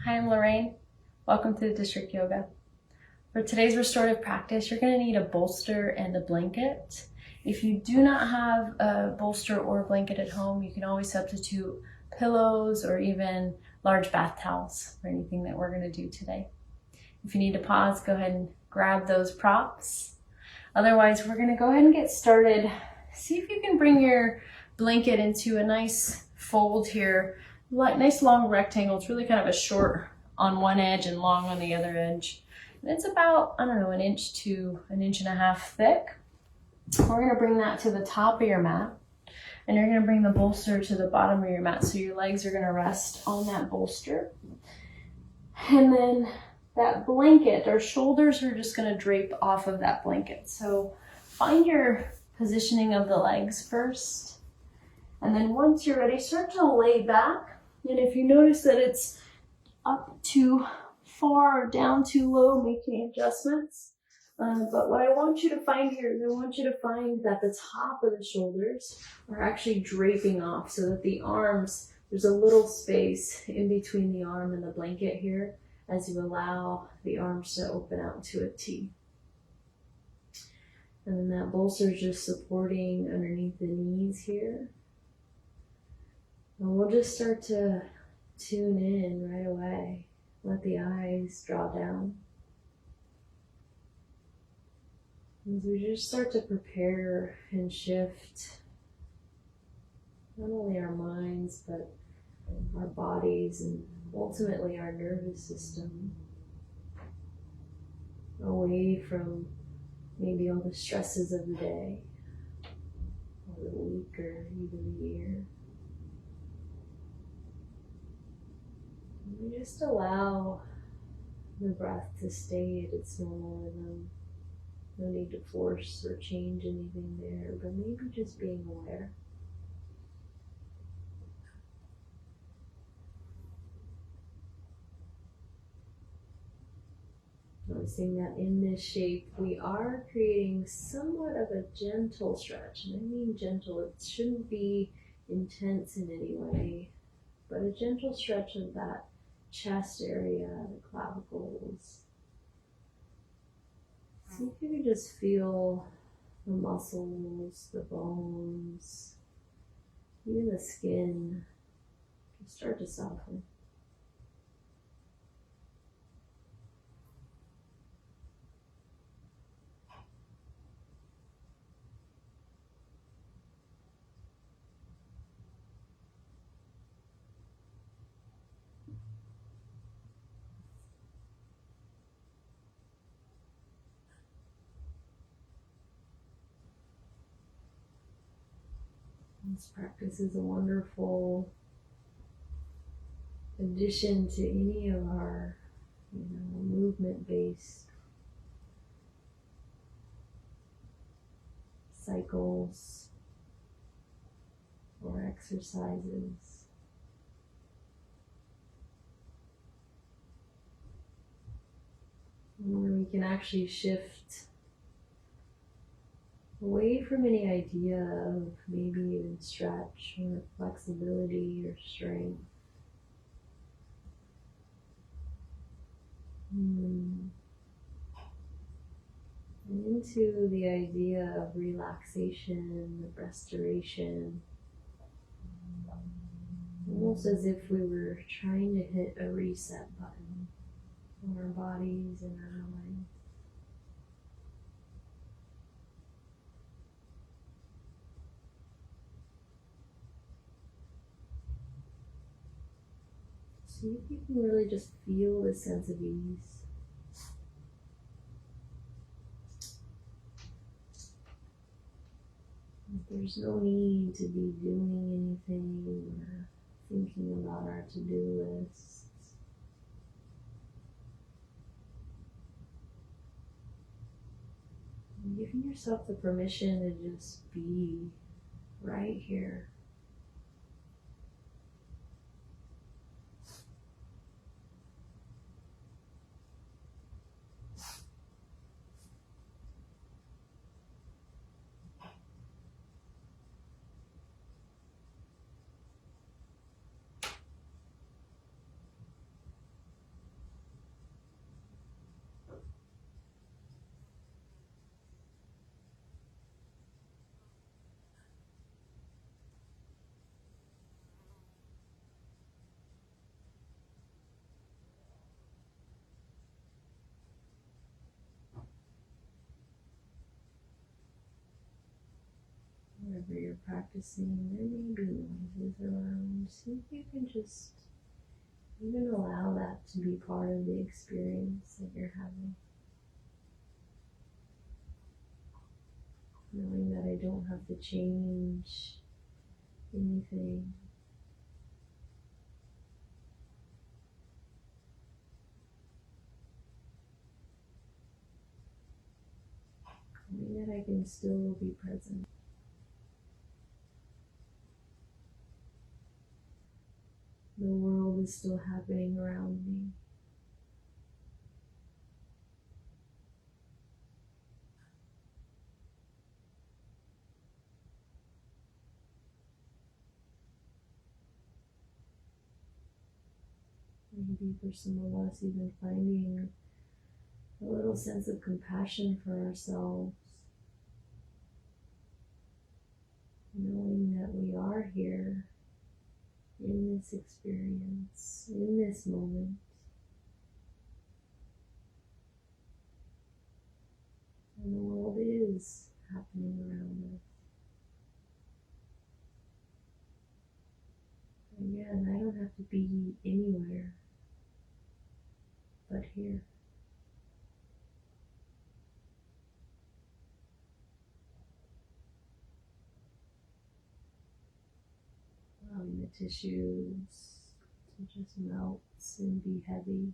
Hi, I'm Lorraine. Welcome to District Yoga. For today's restorative practice, you're going to need a bolster and a blanket. If you do not have a bolster or a blanket at home, you can always substitute pillows or even large bath towels for anything that we're going to do today. If you need to pause, go ahead and grab those props. Otherwise, we're going to go ahead and get started. See if you can bring your blanket into a nice fold here. Nice long rectangle. It's really kind of a short on one edge and long on the other edge. And it's about, an inch to an inch and a half thick. We're going to bring that to the top of your mat. And you're going to bring the bolster to the bottom of your mat. So your legs are going to rest on that bolster. And then that blanket, our shoulders are just going to drape off of that blanket. So find your positioning of the legs first. And then once you're ready, start to lay back. And if you notice that it's up too far or down too low, make any adjustments. But what I want you to find here is I want you to find that the top of the shoulders are actually draping off so that the arms, there's a little space in between the arm and the blanket here as you allow the arms to open out to a T. And then that bolster is just supporting underneath the knees here. And we'll just start to tune in right away. Let the eyes draw down. As we just start to prepare and shift not only our minds, but our bodies and ultimately our nervous system away from maybe all the stresses of the day, or the week, or even the year. We just allow the breath to stay at its normal rhythm. No need to force or change anything there, but maybe just being aware. Noticing that in this shape, we are creating somewhat of a gentle stretch. And I mean gentle, it shouldn't be intense in any way, but a gentle stretch of that chest area, the clavicles. See if you can just feel the muscles, the bones, even the skin start to soften. This practice is a wonderful addition to any of our, movement-based cycles or exercises. Where we can actually shift away from any idea of maybe even stretch or flexibility or strength. And into the idea of relaxation, of restoration, almost as if we were trying to hit a reset button on our bodies and our minds. See if you can really just feel this sense of ease. There's no need to be doing anything or thinking about our to-do lists. And giving yourself the permission to just be right here. wherever you're practicing, there may be noises around. See if you can just even allow that to be part of the experience that you're having. Knowing that I don't have to change anything. Knowing that I can still be present. The world is still happening around me. Maybe for some of us, even finding a little sense of compassion for ourselves. Knowing that we are here in this experience, in this moment. And the world is happening around us. Again, I don't have to be anywhere but here. Allowing the tissues to just melt and be heavy.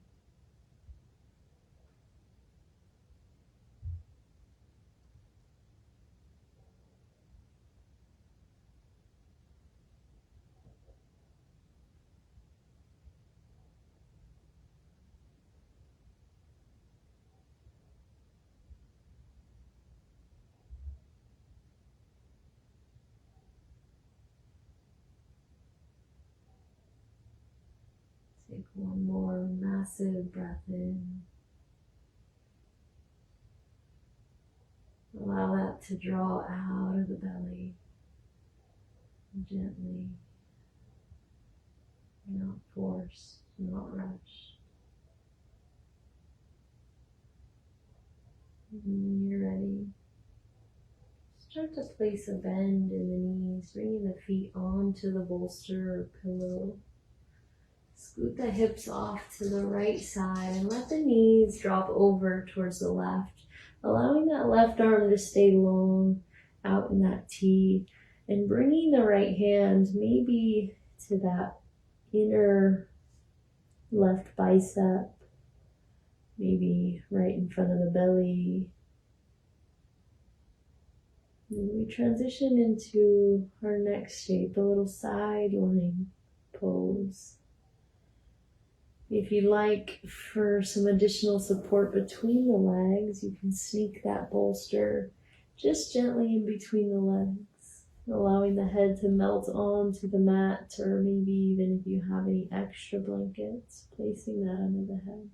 Take one more massive breath in. Allow that to draw out of the belly gently, not forced, not rushed. And when you're ready, start to place a bend in the knees, bringing the feet onto the bolster or pillow. Scoot the hips off to the right side and let the knees drop over towards the left, allowing that left arm to stay long out in that T, and bringing the right hand maybe to that inner left bicep, maybe right in front of the belly. And we transition into our next shape, a little side lying pose. If you'd like for some additional support between the legs, you can sneak that bolster just gently in between the legs, allowing the head to melt onto the mat, or maybe even if you have any extra blankets, placing that under the head.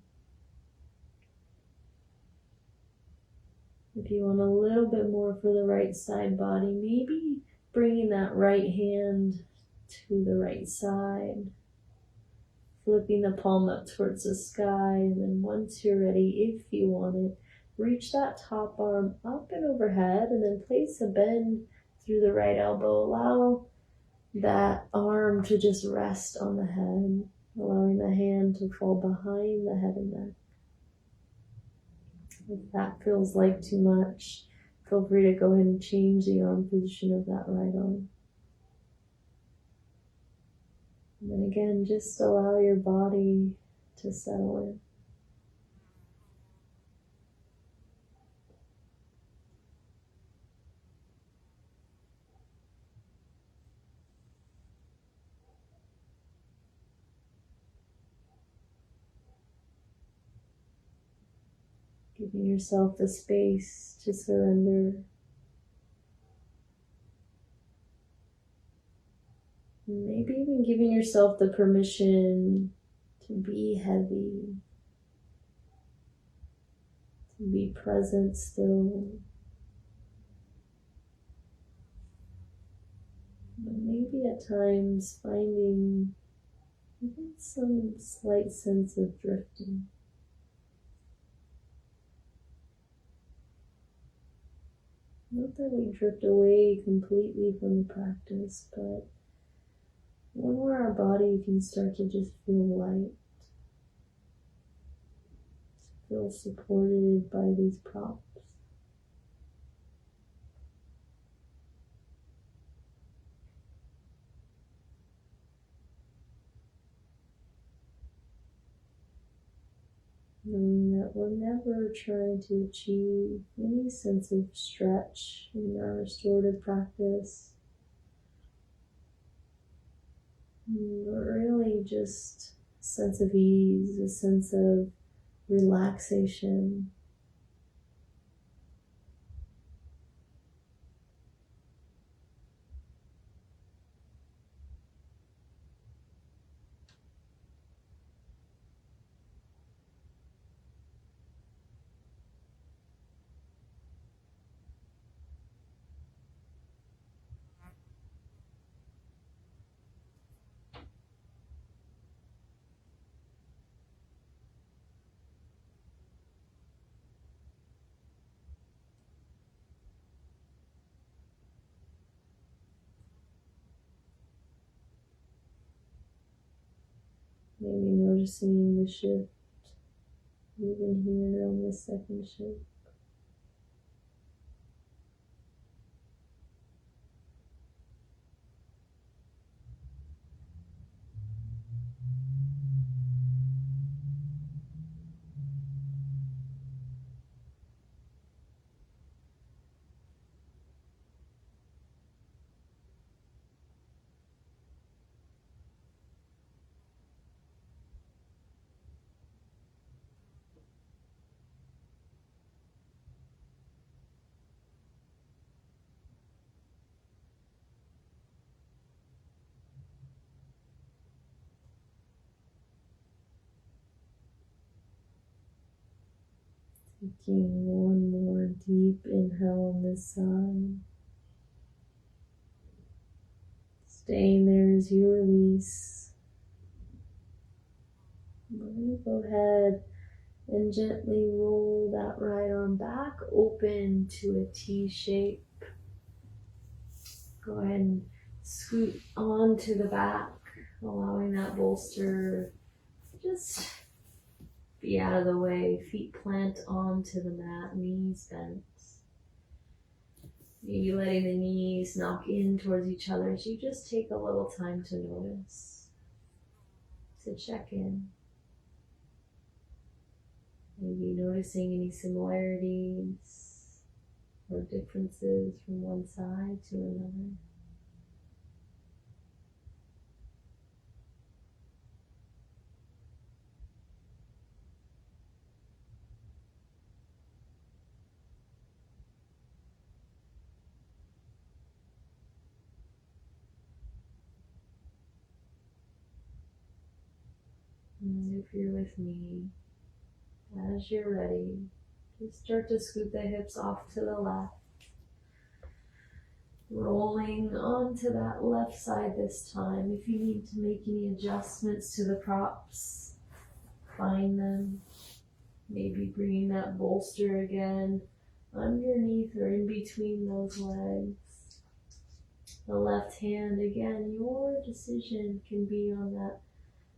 If you want a little bit more for the right side body, maybe bringing that right hand to the right side, flipping the palm up towards the sky, and then once you're ready, if you want it, reach that top arm up and overhead, and then place a bend through the right elbow. Allow that arm to just rest on the head, allowing the hand to fall behind the head and neck. If that feels like too much, feel free to go ahead and change the arm position of that right arm. And then again, just allow your body to settle in. Giving yourself the space to surrender. Maybe even giving yourself the permission to be heavy, to be present still. But maybe at times finding even some slight sense of drifting. Not that we drift away completely from the practice, but one where our body can start to just feel light, feel supported by these props. Knowing that we're never trying to achieve any sense of stretch in our restorative practice. But really just a sense of ease, a sense of relaxation. Maybe noticing the shift even here on this second shift. Taking one more deep inhale on this side. Staying there as you release. We're going to go ahead and gently roll that right arm back open to a T shape. Go ahead and scoot onto the back, allowing that bolster just be out of the way. Feet plant onto the mat, knees bent. Maybe letting the knees knock in towards each other as you just take a little time to notice, to check in. Maybe noticing any similarities or differences from one side to another. And if you're with me, as you're ready, just start to scoot the hips off to the left. Rolling onto that left side this time. If you need to make any adjustments to the props, find them. Maybe bringing that bolster again underneath or in between those legs. The left hand, again, your decision can be on that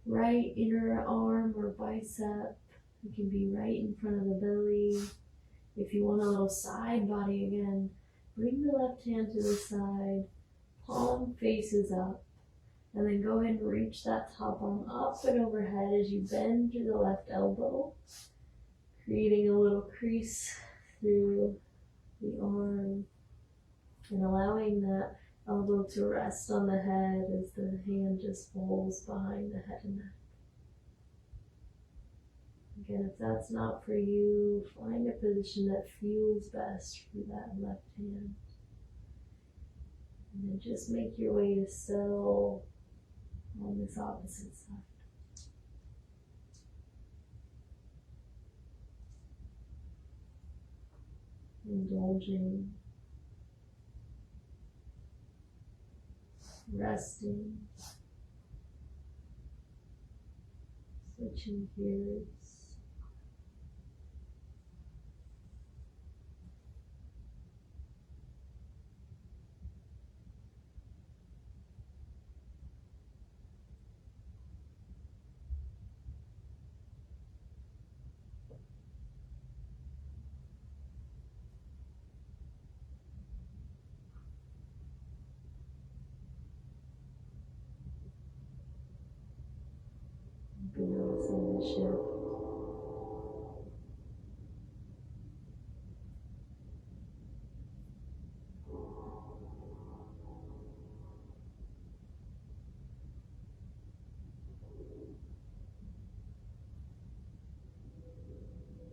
right inner arm or bicep. It can be right in front of the belly. If you want a little side body again, bring the left hand to the side, palm faces up, and then go ahead and reach that top arm up and overhead as you bend through the left elbow, creating a little crease through the arm and allowing that elbow to rest on the head as the hand just falls behind the head and neck. Again, if that's not for you, find a position that feels best for that left hand. And then just make your way to settle on this opposite side. Indulging, resting, switching gears. Be noticing the shift.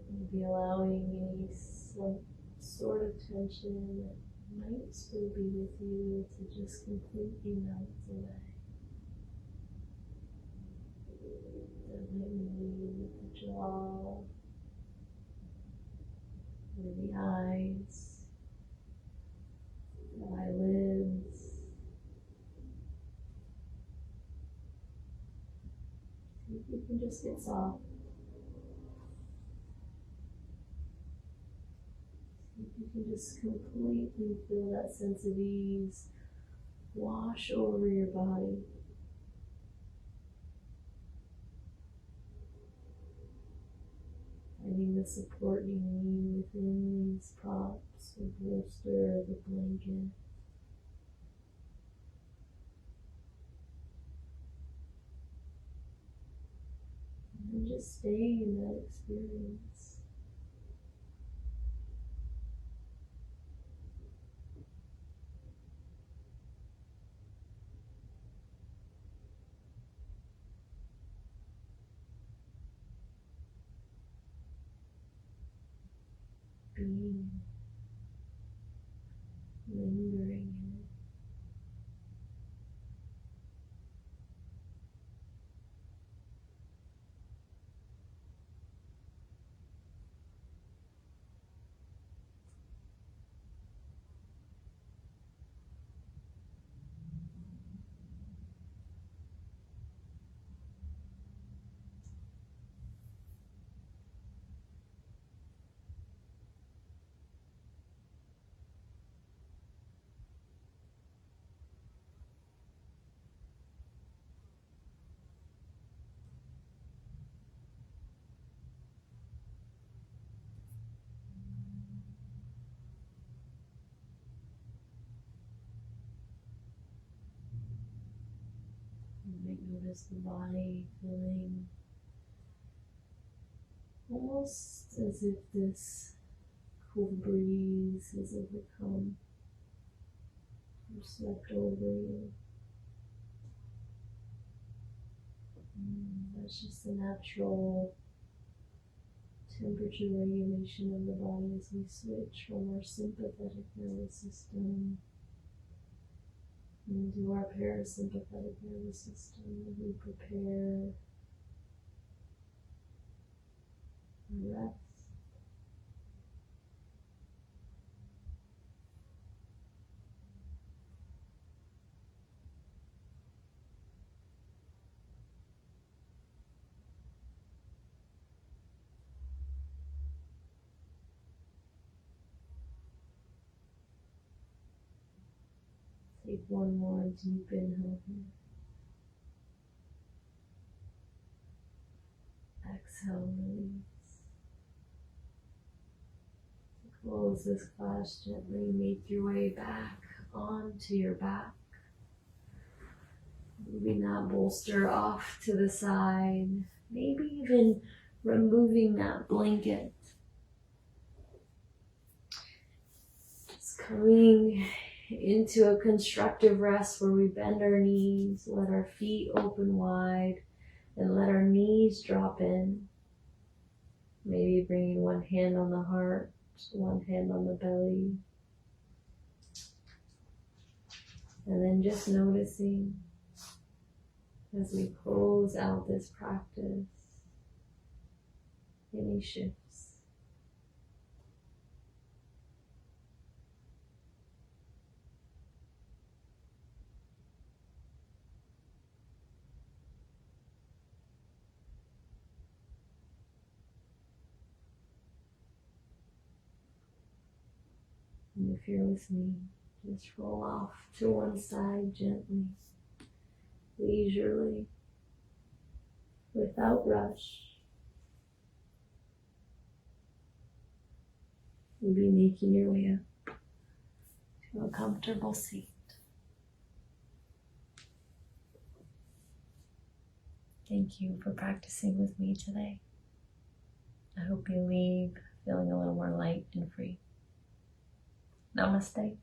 Maybe allowing any sort of tension that might still be with you to just completely melt away. That might be the jaw, or the eyes, the eyelids. See if you can just get soft. See if you can just completely feel that sense of ease wash over your body. Finding the support you need within these props, the bolster, the blanket. And just stay in that experience. Being, lingering in it. You might notice the body feeling almost as if this cool breeze has overcome or swept over you. That's just the natural temperature regulation of the body as we switch from our sympathetic nervous system into our parasympathetic nervous system as we prepare for rest. Take one more deep inhale here. Exhale, release. Close this class gently. Make your way back onto your back. Moving that bolster off to the side. Maybe even removing that blanket. Just coming into a constructive rest where we bend our knees, let our feet open wide, and let our knees drop in. Maybe bringing one hand on the heart, one hand on the belly. And then just noticing as we close out this practice, any shifts. And if you're with me, just roll off to one side gently, leisurely, without rush. You'll be making your way up to a comfortable seat. Thank you for practicing with me today. I hope you leave feeling a little more light and free. Namaste.